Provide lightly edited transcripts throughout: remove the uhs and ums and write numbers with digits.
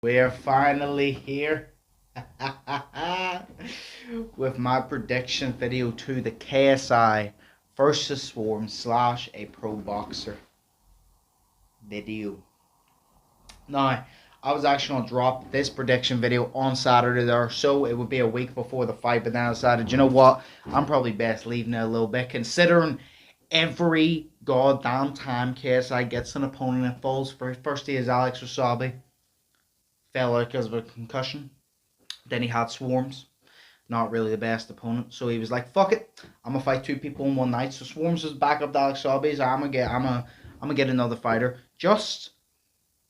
We're finally here with my prediction video to the KSI versus Swarm slash a pro boxer video. Now, I was actually going to drop this prediction video on Saturday there, so it would be a week before the fight, but then I decided, you know what, I'm probably best leaving it a little bit, considering every goddamn time KSI gets an opponent that falls for. First he is Alex Wasabi, fell out because of a concussion. Then he had Swarms, not really the best opponent. So he was like, "Fuck it, I'm gonna fight two people in one night." So Swarms was back up to Alex Wasabi. So I'm gonna get another fighter just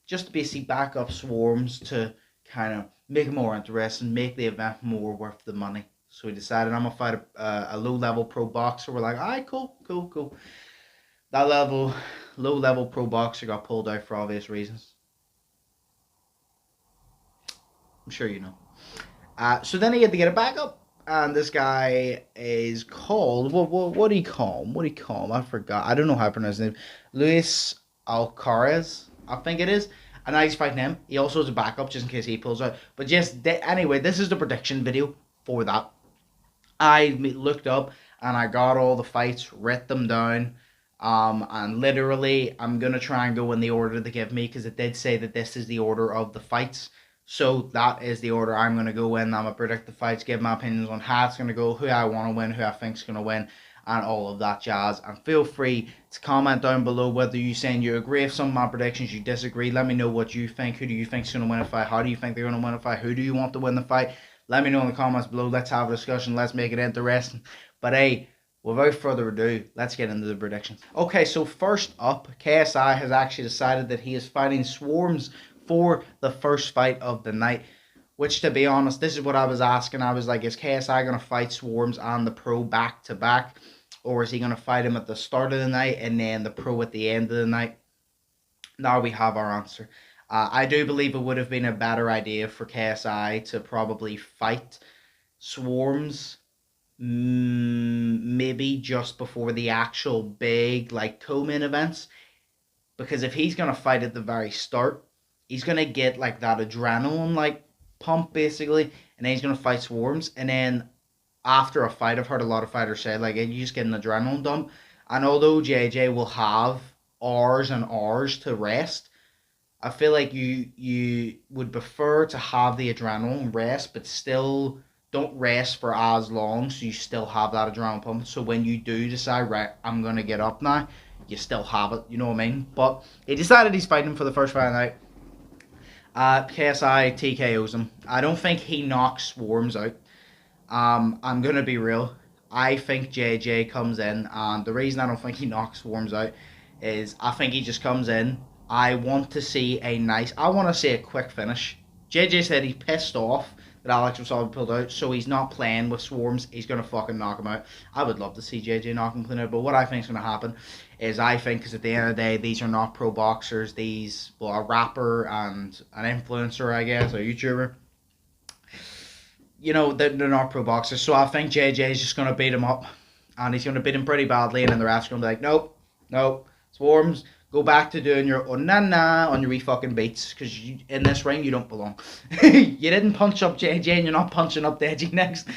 to basically back up Swarms to kind of make it more interesting, make the event more worth the money. So he decided I'm gonna fight a low level pro boxer. We're like, "Alright, cool." That low level pro boxer got pulled out for obvious reasons. I'm sure you know. So then he had to get it back up, and this guy is called what do you call him? What do you call him? I forgot. I don't know how to pronounce his name. Luis Alcaraz, I think it is. And now he's fighting him. He also has a backup just in case he pulls out. But just anyway, this is the prediction video for that. I looked up and I got all the fights, writ them down. And literally, I'm gonna try and go in the order they give me because it did say that this is the order of the fights. So that is the order I'm going to go in. I'm going to predict the fights, give my opinions on how it's going to go, who I want to win, who I think is going to win, and all of that jazz. And feel free to comment down below whether you're saying you agree with some of my predictions, you disagree. Let me know what you think. Who do you think is going to win a fight? How do you think they're going to win a fight? Who do you want to win the fight? Let me know in the comments below. Let's have a discussion. Let's make it interesting. But hey, without further ado, let's get into the predictions. Okay, so first up, KSI has actually decided that he is fighting Swarms for the first fight of the night, which, to be honest, this is what I was asking. I was like, is KSI going to fight Swarms and the pro back to back, or is he going to fight him at the start of the night and then the pro at the end of the night? Now we have our answer. I do believe it would have been a better idea for KSI to probably fight Swarms maybe just before the actual big like co-main events, because if he's going to fight at the very start, he's going to get like that adrenaline like pump basically, and then he's going to fight Swarms, and then after a fight, I've heard a lot of fighters say like you just get an adrenaline dump, and although JJ will have hours and hours to rest, I feel like you would prefer to have the adrenaline rest but still don't rest for as long, so you still have that adrenaline pump, so when you do decide, right, I'm going to get up now, you still have it, you know what I mean? But he decided he's fighting for the first fight night. KSI TKOs him. I don't think he knocks Swarms out. I'm going to be real. I think JJ comes in, and the reason I don't think he knocks Swarms out is I think he just comes in. I want to see a quick finish. JJ said he's pissed off that Alex Wasabi pulled out, so he's not playing with Swarms. He's going to fucking knock him out. I would love to see JJ knock him clean out, but what I think is going to happen is because at the end of the day, these are not pro boxers. These, well, a rapper and an influencer, I guess, a YouTuber. You know, they're not pro boxers, so I think JJ is just going to beat him up, and he's going to beat him pretty badly, and then the ref's going to be like, nope, Swarms, go back to doing your na on your wee fucking beats, because in this ring you don't belong. You didn't punch up JJ and you're not punching up Deji next.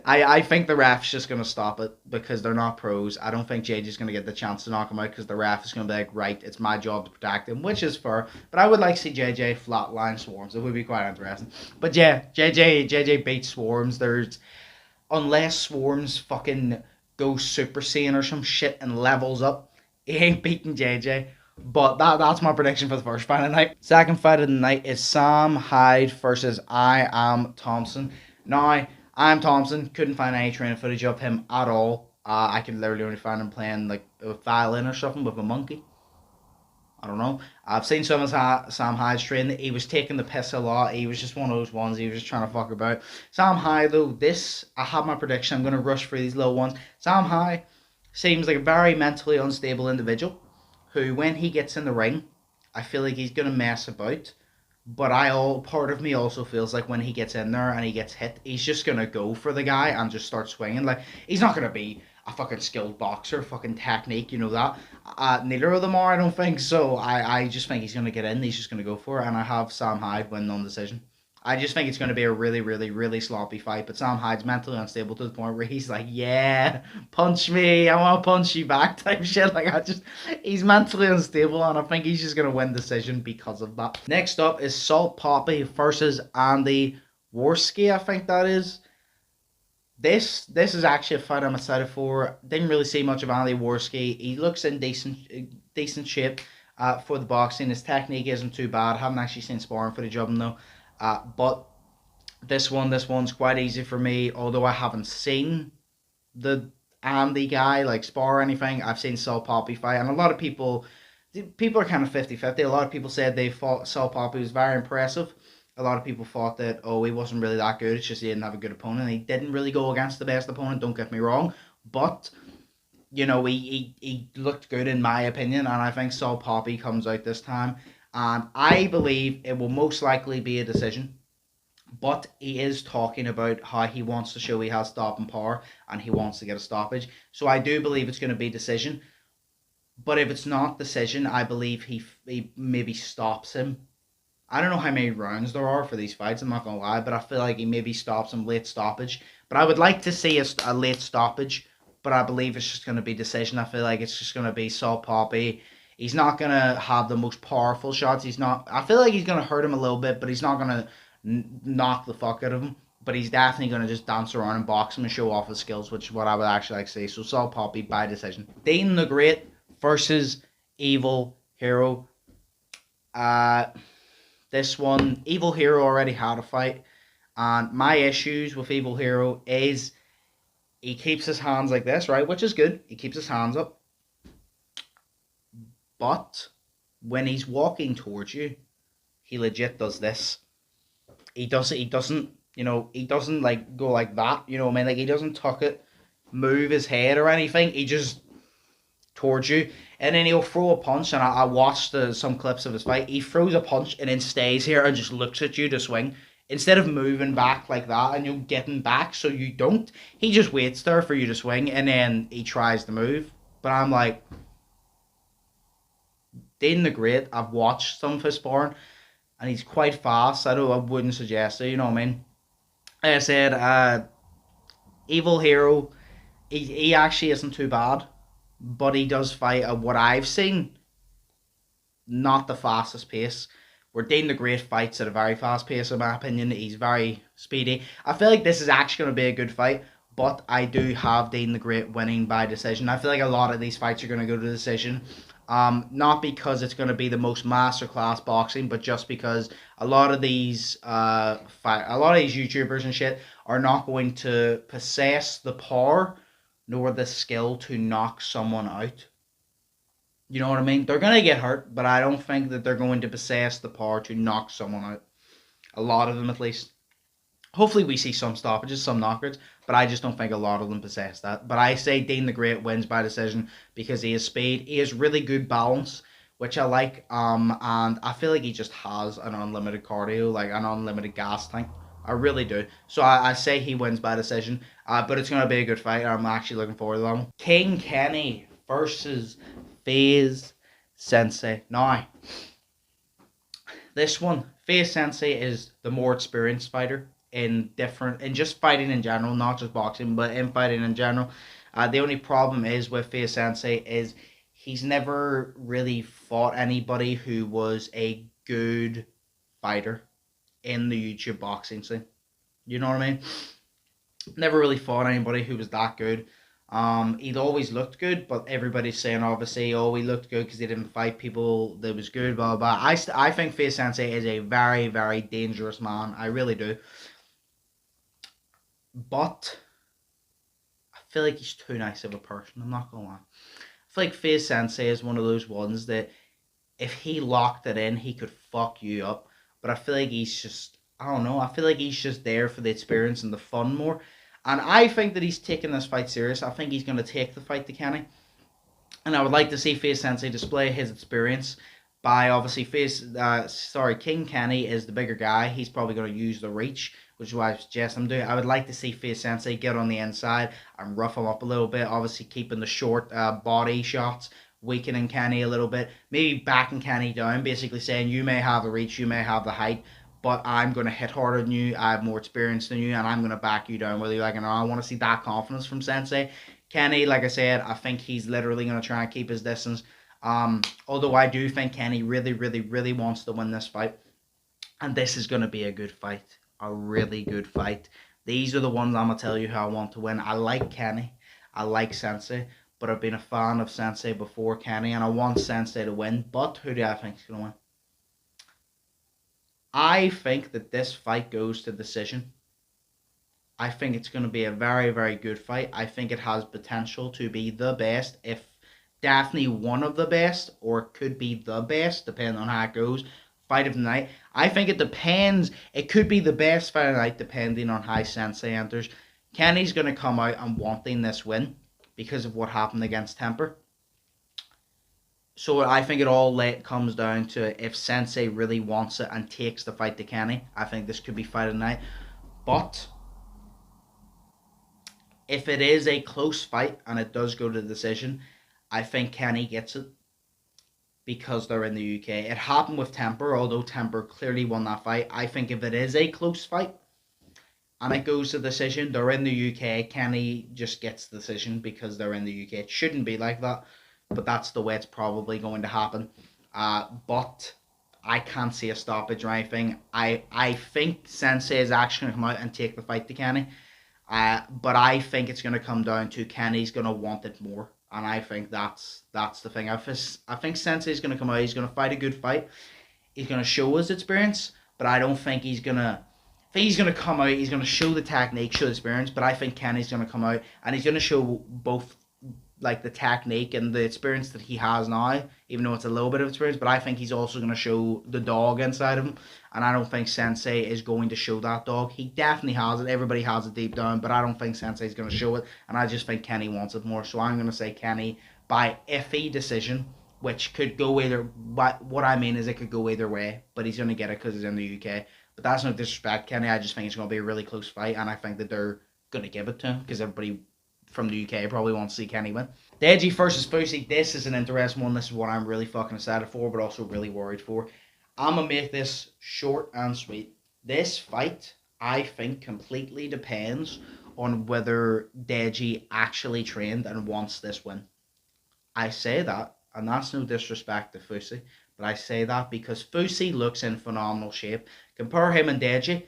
I think the ref's just going to stop it because they're not pros. I don't think JJ's going to get the chance to knock him out because the ref is going to be like, right, it's my job to protect him, which is fair. But I would like to see JJ flatline Swarms. It would be quite interesting. But yeah, JJ beats Swarms. Unless Swarms fucking goes Super Saiyan or some shit and levels up, he ain't beating JJ. But that's my prediction for the first fight of the night. Second fight of the night is Sam Hyde versus I Am Thompson. Now, I Am Thompson, couldn't find any training footage of him at all. I can literally only find him playing like a violin or something with a monkey. I don't know. I've seen some of Sam Hyde's training. He was taking the piss a lot. He was just one of those ones. He was just trying to fuck about. Sam Hyde, though, I have my prediction. I'm going to rush through these little ones. Sam Hyde seems like a very mentally unstable individual who, when he gets in the ring, I feel like he's going to mess about. But part of me also feels like when he gets in there and he gets hit, he's just going to go for the guy and just start swinging. Like, he's not going to be a fucking skilled boxer, fucking technique, you know that. Neither of them are, I don't think. So I just think he's going to get in. He's just going to go for it. And I have Sam Hyde win on decision. I just think it's going to be a really, really, really sloppy fight. But Sam Hyde's mentally unstable to the point where he's like, yeah, punch me. I want to punch you back type shit. He's mentally unstable. And I think he's just going to win decision because of that. Next up is Salt Poppy versus Andy Warski, I think that is. This is actually a fight I'm excited for. Didn't really see much of Andy Warski. He looks in decent shape for the boxing. His technique isn't too bad. Haven't actually seen sparring footage of him though. But this one's quite easy for me. Although I haven't seen the Andy guy like spar or anything, I've seen Salt Poppy fight, and a lot of people are kind of 50-50. A lot of people said they thought Salt Poppy was very impressive. A lot of people thought that, oh, he wasn't really that good. It's just he didn't have a good opponent. He didn't really go against the best opponent, don't get me wrong. But, you know, he looked good in my opinion. And I think Salt Poppy comes out this time. And I believe it will most likely be a decision. But he is talking about how he wants to show he has stopping power. And he wants to get a stoppage. So I do believe it's going to be decision. But if it's not decision, I believe he maybe stops him. I don't know how many rounds there are for these fights, I'm not going to lie, but I feel like he maybe stops him late stoppage. But I would like to see a late stoppage, but I believe it's just going to be decision. I feel like it's just going to be Salt Poppy. He's not going to have the most powerful shots. I feel like he's going to hurt him a little bit, but he's not going to knock the fuck out of him. But he's definitely going to just dance around and box him and show off his skills, which is what I would actually like to see. So Salt Poppy by decision. Dean the Great versus Evil Hero. This one, Evil Hero already had a fight, and my issues with Evil Hero is he keeps his hands like this, right, which is good. He keeps his hands up, but when he's walking towards you, he legit does this. He doesn't, you know, he doesn't like go like that, you know what I mean? Like he doesn't tuck it, move his head or anything. He just towards you, and then he'll throw a punch. And I watched some clips of his fight. He throws a punch and then stays here and just looks at you to swing instead of moving back like that and you're getting back so you don't. He just waits there for you to swing and then he tries to move. But I'm like, Dean the Great, I've watched some of his sparring and he's quite fast. I wouldn't suggest it, you know what I mean? Like I said, Evil Hero, he actually isn't too bad. But he does fight at what I've seen, not the fastest pace. Where Dean the Great fights at a very fast pace, in my opinion. He's very speedy. I feel like this is actually going to be a good fight, but I do have Dean the Great winning by decision. I feel like a lot of these fights are going to go to decision. Not because it's going to be the most masterclass boxing, but just because a lot of these YouTubers and shit are not going to possess the power nor the skill to knock someone out. You know what I mean? They're going to get hurt, but I don't think that they're going to possess the power to knock someone out. A lot of them, at least. Hopefully we see some stoppages, some knockouts, but I just don't think a lot of them possess that. But I say Dean the Great wins by decision because he has speed. He has really good balance, which I like. And I feel like he just has an unlimited cardio, like an unlimited gas tank. I really do. So I say he wins by decision. But it's going to be a good fight. I'm actually looking forward to that one. King Kenny versus FaZe Sensei. Now, this one, FaZe Sensei is the more experienced fighter in just fighting in general, not just boxing, but in fighting in general. The only problem is with FaZe Sensei is he's never really fought anybody who was a good fighter in the YouTube boxing scene. You know what I mean? Never really fought anybody who was that good. He'd always looked good, but everybody's saying obviously, oh, he looked good because he didn't fight people that was good, blah, blah, blah. I think FaZe Sensei is a very, very dangerous man. I really do. But I feel like he's too nice of a person. I'm not going to lie. I feel like FaZe Sensei is one of those ones that if he locked it in, he could fuck you up. But I feel like he's just, I don't know, I feel like he's just there for the experience and the fun more. And I think that he's taking this fight serious. I think he's going to take the fight to Kenny. And I would like to see FaZe Sensei display his experience by obviously King Kenny is the bigger guy. He's probably going to use the reach, which is why I suggest him do. I would like to see Face Sensei get on the inside and rough him up a little bit. Obviously keeping the short body shots, weakening Kenny a little bit, maybe backing Kenny down, basically saying you may have the reach, you may have the height, but I'm going to hit harder than you, I have more experience than you, and I'm going to back you down whether you like it or not. I want to see that confidence from Sensei. Kenny, like I said, I think he's literally going to try and keep his distance. Although I do think Kenny really, really, really wants to win this fight. And this is going to be a good fight. A really good fight. These are the ones I'm going to tell you how I want to win. I like Kenny. I like Sensei. But I've been a fan of Sensei before Kenny. And I want Sensei to win. But who do I think is going to win? I think that this fight goes to decision. I think it's going to be a very, very good fight. I think it has potential to be the best, if definitely one of the best, or it could be the best, depending on how it goes. Fight of the night. I think it depends. It could be the best fight of the night, depending on how Sensei enters. Kenny's going to come out and wanting this win because of what happened against Temper. So I think it all comes down to if Sensei really wants it and takes the fight to Kenny. I think this could be fight of the night. But if it is a close fight and it does go to decision, I think Kenny gets it because they're in the UK. It happened with Temper, although Temper clearly won that fight. I think if it is a close fight and it goes to decision, they're in the UK. Kenny just gets the decision because they're in the UK. It shouldn't be like that, but that's the way it's probably going to happen. But I can't see a stoppage or anything. I think Sensei is actually going to come out and take the fight to Kenny. But I think it's going to come down to Kenny's going to want it more. And I think that's the thing. I think Sensei's going to come out. He's going to fight a good fight. He's going to show his experience. But I don't think he's going to... I think he's going to come out. He's going to show the technique, show the experience. But I think Kenny's going to come out. And he's going to show both like the technique and the experience that he has now. Even though it's a little bit of experience. But I think he's also going to show the dog inside of him. And I don't think Sensei is going to show that dog. He definitely has it. Everybody has it deep down. But I don't think Sensei is going to show it. And I just think Kenny wants it more. So I'm going to say Kenny by iffy decision. Which could go either... What I mean is it could go either way. But he's going to get it because he's in the UK. But that's no disrespect, Kenny. I just think it's going to be a really close fight. And I think that they're going to give it to him. Because everybody from the UK probably wants to see Kenny win. Deji versus Fusi. This is an interesting one. This is what I'm really fucking excited for. But also really worried for. I'm going to make this short and sweet. This fight, I think, completely depends on whether Deji actually trained and wants this win. I say that, and that's no disrespect to Fusi, but I say that because Fusi looks in phenomenal shape. Compare him and Deji,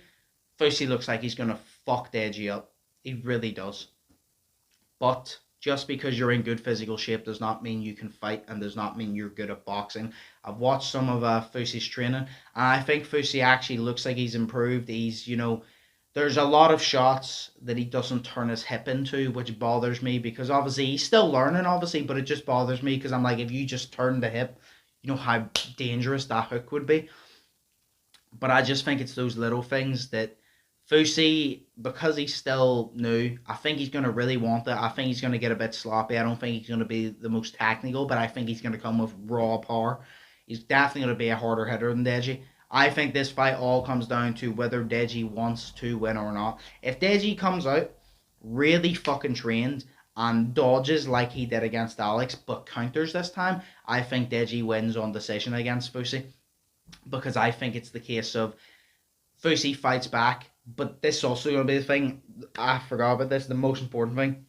Fusi looks like he's going to fuck Deji up. He really does. But just because you're in good physical shape does not mean you can fight and does not mean you're good at boxing. I've watched some of Fusi's training and I think Fusi actually looks like he's improved. He's, there's a lot of shots that he doesn't turn his hip into, which bothers me because obviously he's still learning, obviously, but it just bothers me because I'm like, if you just turn the hip, you know how dangerous that hook would be. But I just think it's those little things that Fusi, because he's still new, I think he's going to really want it. I think he's going to get a bit sloppy. I don't think he's going to be the most technical, but I think he's going to come with raw power. He's definitely going to be a harder hitter than Deji. I think this fight all comes down to whether Deji wants to win or not. If Deji comes out really fucking trained and dodges like he did against Alex, but counters this time, I think Deji wins on decision against Fusi. Because I think it's the case of Fusi fights back. But this is also going to be the thing. I forgot about this. The most important thing.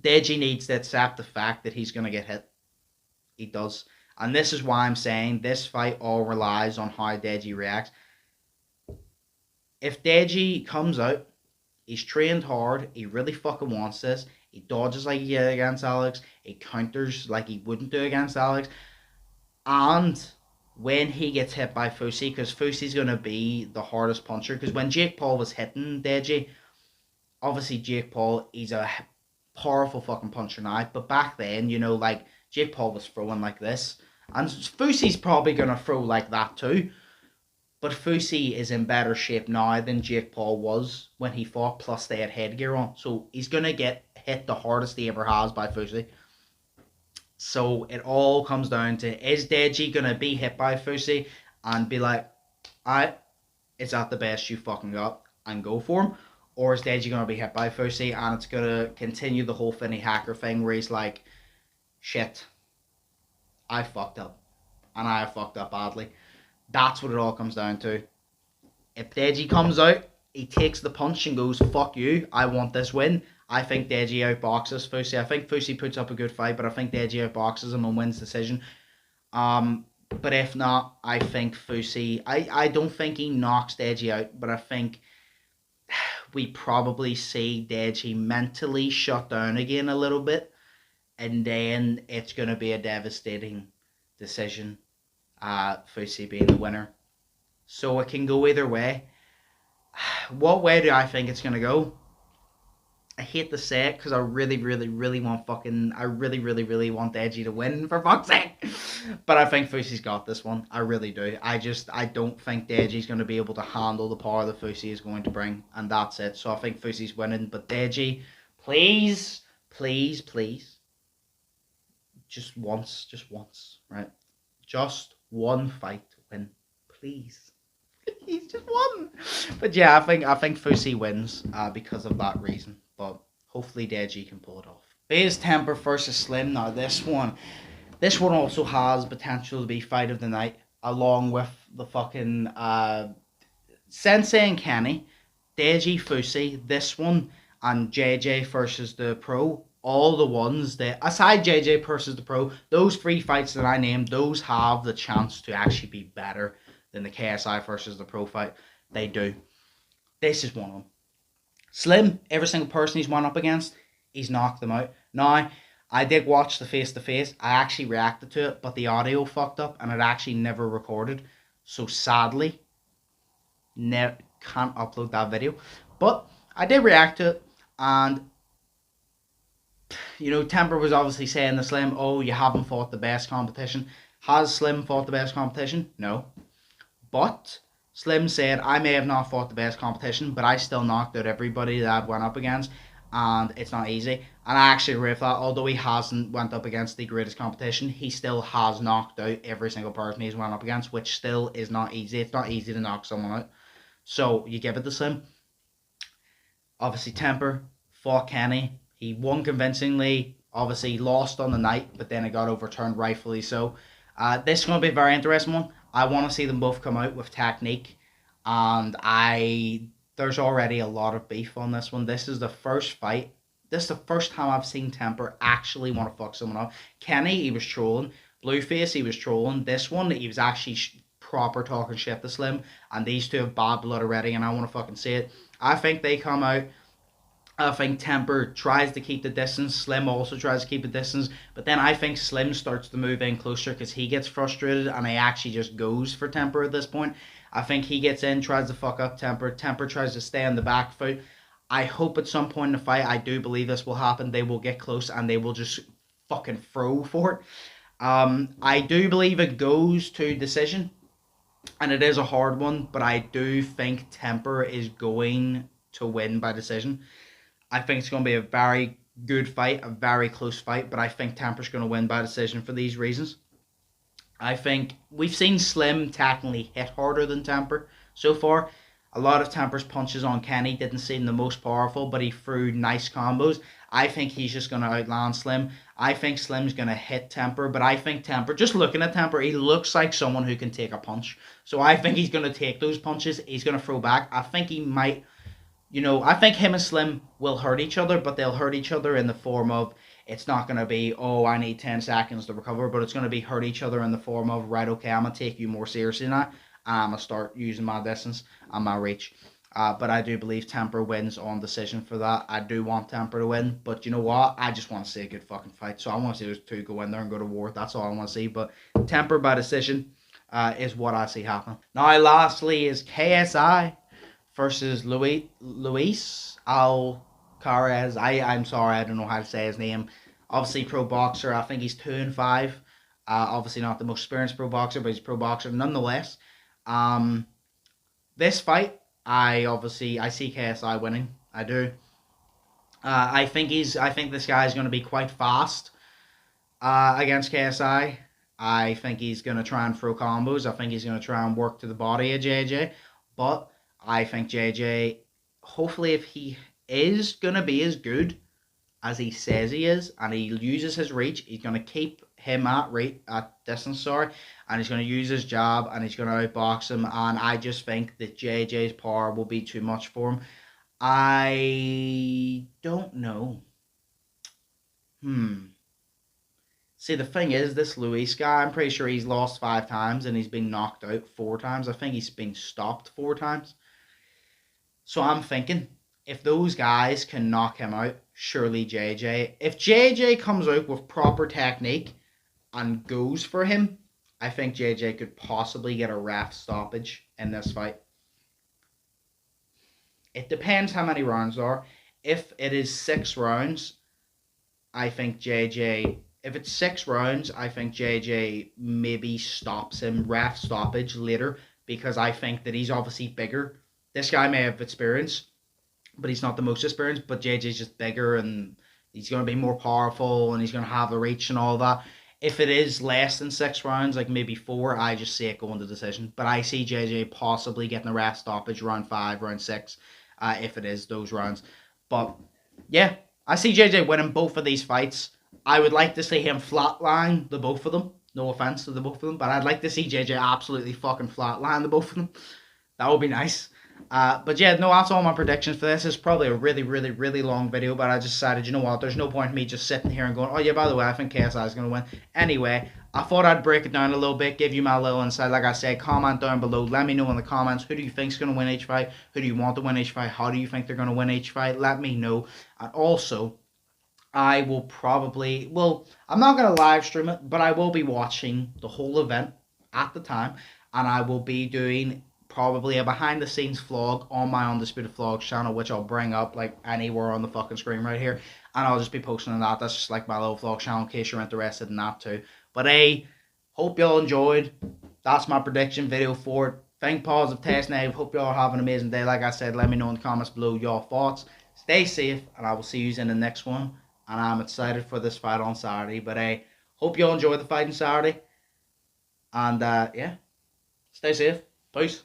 Deji needs to accept the fact that he's going to get hit. He does. And this is why I'm saying this fight all relies on how Deji reacts. If Deji comes out, he's trained hard, he really fucking wants this, he dodges like he did against Alex, he counters like he wouldn't do against Alex, and when he gets hit by Fusi, because Fusi's going to be the hardest puncher, because when Jake Paul was hitting Deji, obviously Jake Paul, he's a powerful fucking puncher now, but back then, Jake Paul was throwing like this, and Fusi's probably going to throw like that too, but Fusi is in better shape now than Jake Paul was when he fought, plus they had headgear on, so he's going to get hit the hardest he ever has by Fusi. So it all comes down to, is Deji going to be hit by Fusi and be like, alright, is that the best you fucking got, and go for him? Or is Deji going to be hit by Fusi and it's going to continue the whole Finny Hacker thing where he's like, shit, I fucked up. And I fucked up badly. That's what it all comes down to. If Deji comes out, he takes the punch and goes, fuck you, I want this win. I think Deji outboxes Fusi. I think Fusi puts up a good fight, but I think Deji outboxes him and wins decision. But if not, I think Fusi, I don't think he knocks Deji out, but I think we probably see Deji mentally shut down again a little bit, and then it's going to be a devastating decision, Fusi being the winner. So it can go either way. What way do I think it's going to go? I hate to say it because I really want Deji to win, for fuck's sake. But I think Fusi's got this one. I really do. I don't think Deji's going to be able to handle the power that Fusi is going to bring. And that's it. So I think Fusi's winning. But Deji, please. Just once, right? Just one fight to win. Please. He's just one. But yeah, I think Fusi wins because of that reason. But hopefully Deji can pull it off. Baze Temper versus Slim. Now this one also has potential to be fight of the night, along with the fucking Sensei and Kenny, Deji, Fusi, this one, and JJ versus the Pro. All the ones that, aside JJ versus the Pro, those 3 fights that I named, those have the chance to actually be better than the KSI versus the Pro fight. They do. This is one of them. Slim, every single person he's went up against, he's knocked them out. Now, I did watch the face-to-face. I actually reacted to it, but the audio fucked up and it actually never recorded. So sadly, can't upload that video. But I did react to it, and you know, Temper was obviously saying to Slim, oh, you haven't fought the best competition. Has Slim fought the best competition? No. But Slim said, I may have not fought the best competition, but I still knocked out everybody that I went up against, and it's not easy. And I actually agree with that. Although he hasn't went up against the greatest competition, he still has knocked out every single person he's went up against, which still is not easy. It's not easy to knock someone out. So you give it to Slim. Obviously, Temper fought Kenny. He won convincingly. Obviously, lost on the night, but then it got overturned, rightfully so. This is going to be a very interesting one. I want to see them both come out with technique, and there's already a lot of beef on this one. This is the first fight. This is the first time I've seen Temper actually want to fuck someone up. Kenny, he was trolling. Blueface, he was trolling. This one, he was actually proper talking shit to Slim, and these two have bad blood already, and I want to fucking see it. I think they come out. I think Temper tries to keep the distance. Slim also tries to keep the distance. But then I think Slim starts to move in closer because he gets frustrated and he actually just goes for Temper at this point. I think he gets in, tries to fuck up Temper. Temper tries to stay on the back foot. I hope at some point in the fight, I do believe this will happen, they will get close and they will just fucking throw for it. I do believe it goes to decision. And it is a hard one. But I do think Temper is going to win by decision. I think it's going to be a very good fight, a very close fight, but I think Temper's going to win by decision for these reasons. I think we've seen Slim technically hit harder than Temper so far. A lot of Temper's punches on Kenny didn't seem the most powerful, but he threw nice combos. I think he's just going to outland Slim. I think Slim's going to hit Temper, but I think Temper, just looking at Temper, he looks like someone who can take a punch. So I think he's going to take those punches. He's going to throw back. I think he might... You know, I think him and Slim will hurt each other, but they'll hurt each other in the form of, it's not going to be, oh, I need 10 seconds to recover, but it's going to be hurt each other in the form of, right, okay, I'm going to take you more seriously now, and I'm going to start using my distance and my reach. But I do believe Temper wins on decision for that. I do want Temper to win, but you know what? I just want to see a good fucking fight, so I want to see those two go in there and go to war. That's all I want to see, but Temper by decision is what I see happening. Now, lastly is KSI versus Luis Alcaraz. I'm sorry, I don't know how to say his name. Obviously, pro boxer. I think he's 2-5. Obviously, not the most experienced pro boxer, but he's a pro boxer nonetheless. This fight, I see KSI winning. I do. I think this guy is going to be quite fast. Against KSI, I think he's going to try and throw combos. I think he's going to try and work to the body of JJ. But I think JJ, hopefully, if he is going to be as good as he says he is, and he uses his reach, he's going to keep him at distance, sorry, and he's going to use his jab, and he's going to outbox him. And I just think that JJ's power will be too much for him. I don't know. See, the thing is, this Luis guy, I'm pretty sure he's lost 5 times and he's been knocked out 4 times. I think he's been stopped 4 times. So I'm thinking, if those guys can knock him out, surely JJ. If JJ comes out with proper technique and goes for him, I think JJ could possibly get a ref stoppage in this fight. It depends how many rounds there are. If it is 6 rounds, I think JJ. If it's 6 rounds, I think JJ maybe stops him, ref stoppage later, because I think that he's obviously bigger. This guy may have experience, but he's not the most experienced. But JJ's just bigger and he's going to be more powerful and he's going to have the reach and all that. If it is less than 6 rounds, like maybe 4, I just see it going to decision. But I see JJ possibly getting a ref stoppage round 5, round 6, if it is those rounds. But yeah, I see JJ winning both of these fights. I would like to see him flatline the both of them. No offense to the both of them, but I'd like to see JJ absolutely fucking flatline the both of them. That would be nice. But yeah, no, that's all my predictions for this. It's probably a really, really, really long video, but I just decided, you know what, there's no point in me just sitting here and going, oh yeah, by the way, I think KSI is going to win. Anyway, I thought I'd break it down a little bit, give you my little insight. Like I said, comment down below. Let me know in the comments, who do you think is going to win each fight? Who do you want to win each fight? How do you think they're going to win each fight? Let me know. And also, I will probably, well, I'm not going to live stream it, but I will be watching the whole event at the time, and I will be doing probably a behind the scenes vlog on my Undisputed Vlogs channel, which I'll bring up like anywhere on the fucking screen right here, and I'll just be posting on that. That's just like my little vlog channel in case you're interested in that too. But hey, hope y'all enjoyed. That's my prediction video for it. Think positive, test negative. Hope y'all have an amazing day. Like I said, let me know in the comments below your thoughts. Stay safe, and I will see you in the next one. And I'm excited for this fight on Saturday. But hey, hope you all enjoy the fight on Saturday. And yeah, stay safe. Peace.